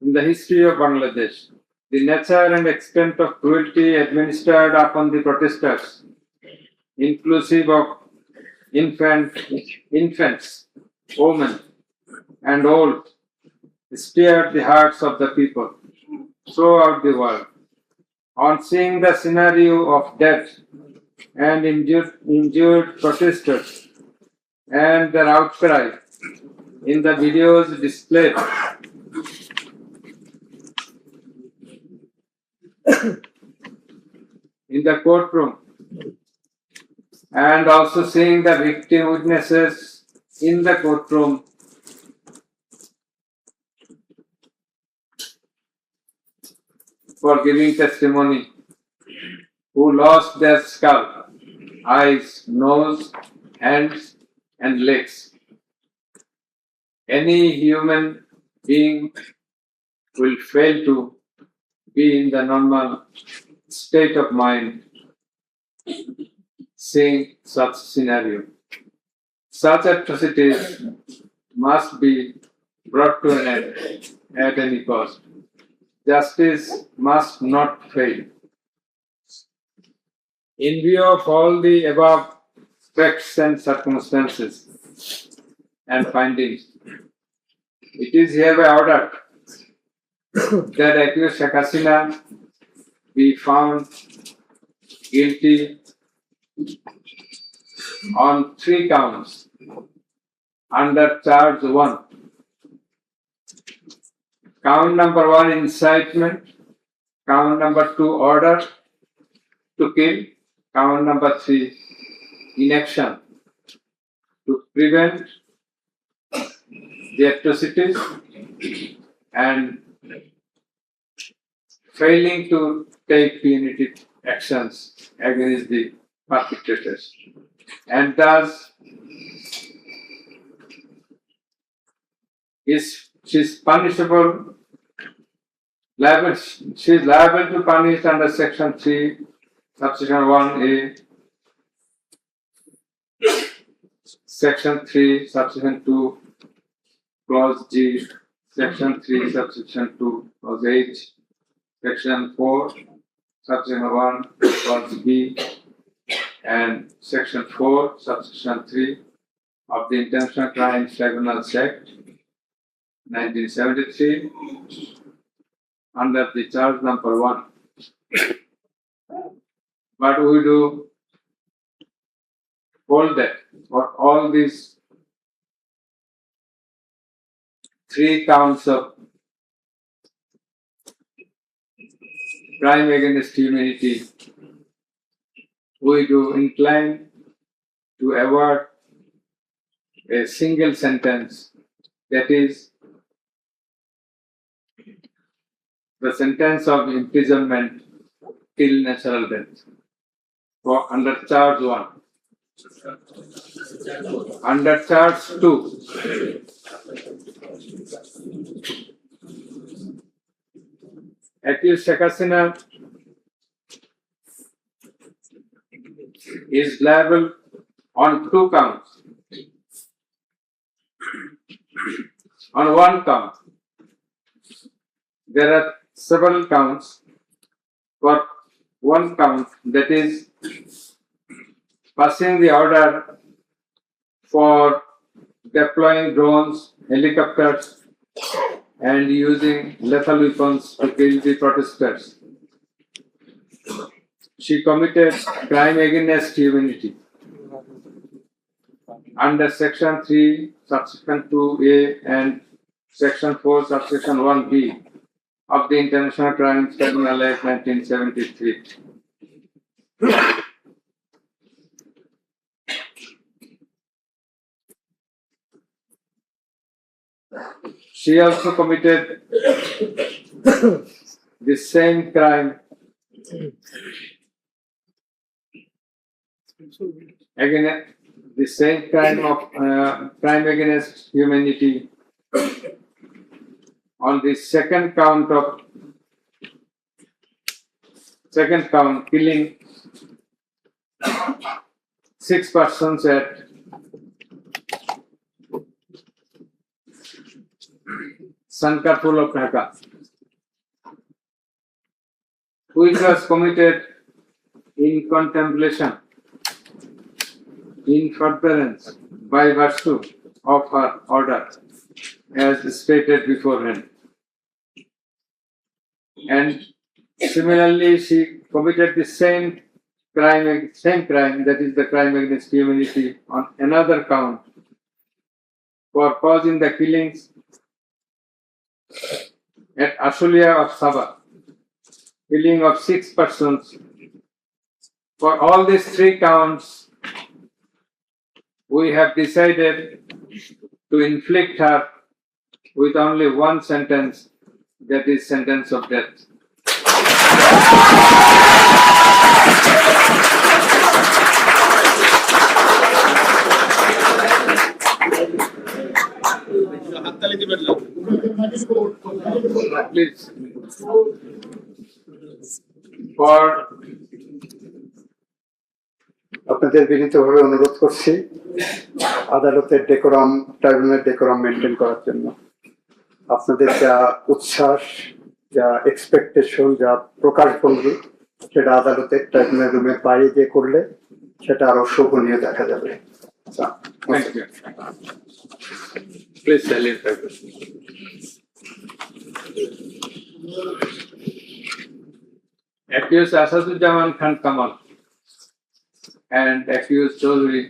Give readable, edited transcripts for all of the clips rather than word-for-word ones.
in the history of Bangladesh. The nature and extent of cruelty administered upon the protesters, inclusive of infants, women, and old, stirred the hearts of the people throughout the world. On seeing the scenario of death and injured protesters and their outcry in the videos displayed in the courtroom, and also seeing the victim witnesses in the courtroom, for giving testimony, who lost their scalp, eyes, nose, hands, and legs. Any human being will fail to be in the normal state of mind seeing such scenario. Such atrocities must be brought to an end at any cost. Justice must not fail. In view of all the above facts and circumstances and findings, it is hereby ordered that accused Sheikh Hasina be found guilty on 3 counts under charge 1. Count number 1, incitement. Count number 2, order to kill. Count number 3, inaction to prevent the atrocities and failing to take punitive actions against the perpetrators, and thus she is punishable. She is liable to punish under Section 3, Subsection 1A, Section 3, Subsection 2, Clause G, Section 3, Subsection 2, Clause H, Section 4, Subsection 1, Clause B, and Section 4, Subsection 3 of the International Crimes Tribunals Act 1973 under the charge number 1. But we do hold that for all these 3 counts of crime against humanity, we do incline to award a single sentence, that is, the sentence of imprisonment till natural death, for under charge 1. Under charge 2, accused Sheikh Hasina is liable on 2 counts. On 1 count, there are several counts. For 1 count, that is, passing the order for deploying drones, helicopters, and using lethal weapons to kill the protesters. She committed crime against humanity under Section 3, Subsection 2A and Section 4, Subsection 1B of the International Crimes Tribunal Act 1973. She also committed the same crime against the same crime of crime against humanity on the second count, killing 6 persons at Sankarpur of Dhaka, which was committed in contemplation, in furtherance by virtue of her order, as stated beforehand. And similarly, she committed the same crime, that is the crime against humanity, on another count for causing the killings at Ashulia of Sabah, killing of 6 persons. For all these 3 counts, we have decided to inflict her with only one sentence, that is sentence of death. Please. For আপনাদের বিনীতভাবে অনুরোধ করছি আদালতের decorum, ট্রাইব্যুনালের decorum maintain করার জন্য। আপনাদের যা উচ্ছ্বাস, যা এক্সপেকটেশন, যা প্রকাশভঙ্গি, সেটা আদালতের ট্রাইব্যুনাল রুমের বাইরে গিয়ে করলে সেটা আরো শোভনীয় দেখা যাবে। thank you. Please silence. Accused Asaduzzaman Khan Kamal and accused Chaudhry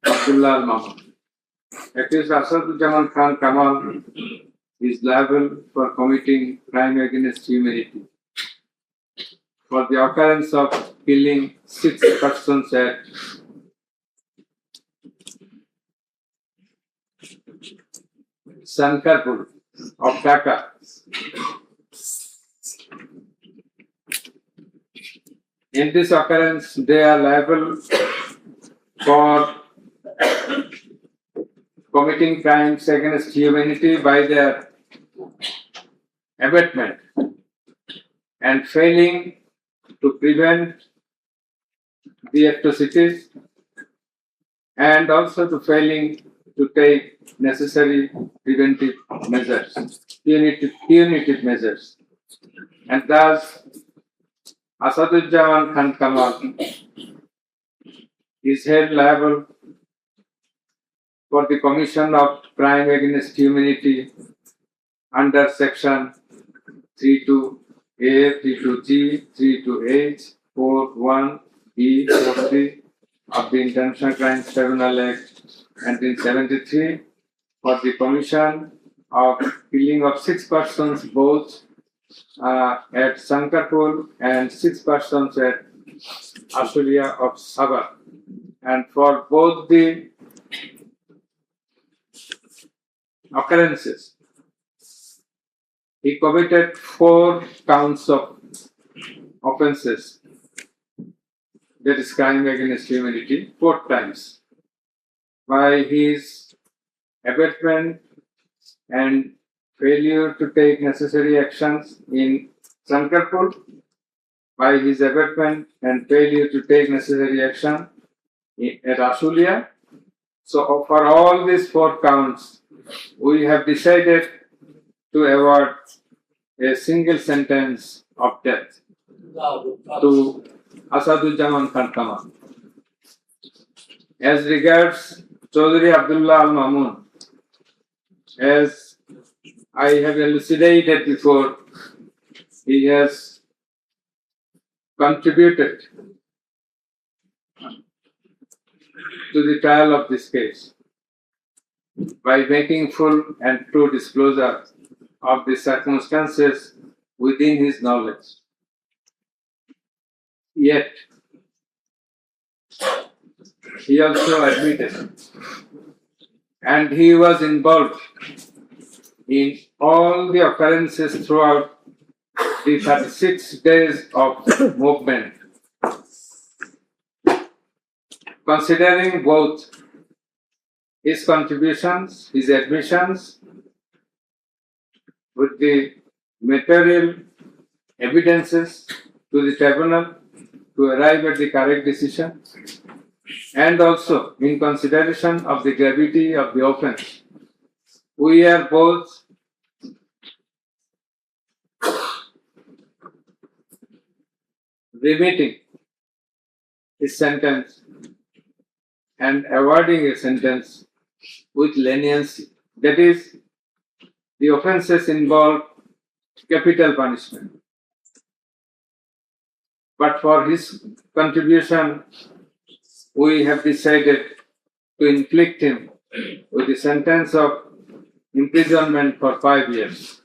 Abdullah Al Mamun. Accused Asaduzzaman Khan Kamal is liable for committing crime against humanity for the occurrence of killing 6 persons at Sankarpur of Dhaka. In this occurrence, they are liable for committing crimes against humanity by their abatement and failing to prevent the atrocities, and also to failing to take necessary preventive measures, punitive measures. And thus, Asaduzzaman Khan Kamal is held liable for the commission of crime against humanity under section 32A, 32G, 32H, 41E, 43 of the International Crimes Tribunal Act 1973 for the commission of killing of 6 persons both at Sankarpur and 6 persons at Ashulia of Sabah. And for both the occurrences, he committed 4 counts of offences, that is crime against humanity, 4 times, by his abatement and failure to take necessary actions in Sankarpur, by his abatement and failure to take necessary action at Ashulia. So for all these 4 counts, we have decided to award a single sentence of death to Asaduzzaman Khan Kamal. As regards Chaudhry Abdullah Al Mamun, as I have elucidated before, he has contributed to the trial of this case by making full and true disclosure of the circumstances within his knowledge. Yet, he also admitted, and he was involved in all the occurrences throughout the 36 days of movement. Considering both his contributions, his admissions, with the material evidences to the tribunal to arrive at the correct decision, and also in consideration of the gravity of the offense, we are both remitting his sentence and awarding a sentence with leniency. That is, the offences involve capital punishment. But for his contribution, we have decided to inflict him with a sentence of imprisonment for 5 years.